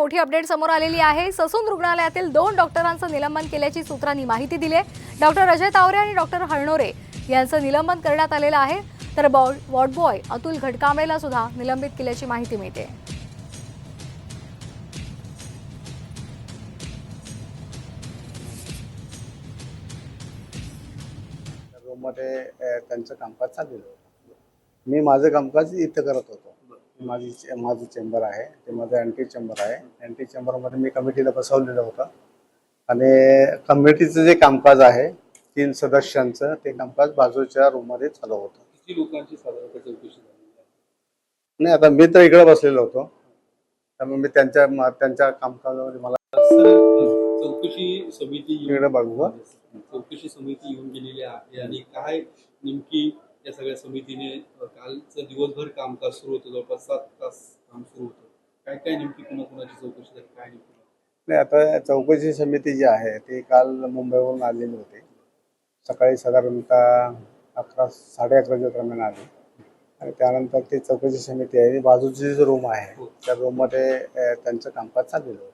मोठी अपडेट समोर आलेली आहे। ससून रुग्णालयातील 2 डॉक्टरांचं निलंबन केल्याची सूत्रांनी माहिती दिली आहे। डॉक्टर अजय तावरे आणि डॉक्टर हळणोरे यांचं निलंबन करण्यात आलेलं आहे, तर वॉर्ड बॉय अतुल घटकांबळेला सुद्धा निलंबित केल्याची माहिती मिळते। मध्ये त्यांचं कामकाज चाललेलं होतं। मी माझं कामकाज इथं करत होतो। माझं चेंबर आहे, ते माझं अँटी चेंबर आहे। अँटी चेंबरमध्ये मी कमिटीला बसवलेलं होतं आणि कमिटीचं जे कामकाज आहे 3 सदस्यांचं, ते कामकाज बाजूच्या रूममध्ये चालू होतं। किती लोकांची साधारणतः चौकशी झाली? नाही, आता मी तर इकडे बसलेलो होतो, त्यामुळे मी त्यांच्या कामकाजामध्ये मला चौकशी समिती इकडे बघू चौकशी समिती येऊन गेलेली आहे आणि काय नेमकी या सगळ्या समितीने कालचं दिवसभर कामकाज सुरू होतं, जवळपास 7 तास काम सुरू होतं। काय काय नेमकी कोणाकोणाची चौकशी झाली, काय नेमकी? नाही, आता चौकशी समिती जी आहे ती काल मुंबईवरून आलेली होती। सकाळी साधारणतः 11-11:30 दरम्यान आली आणि त्यानंतर ती चौकशी समिती आहे, बाजूची जी रूम आहे त्या रूममध्ये त्यांचं कामकाज चाललेलं होतं।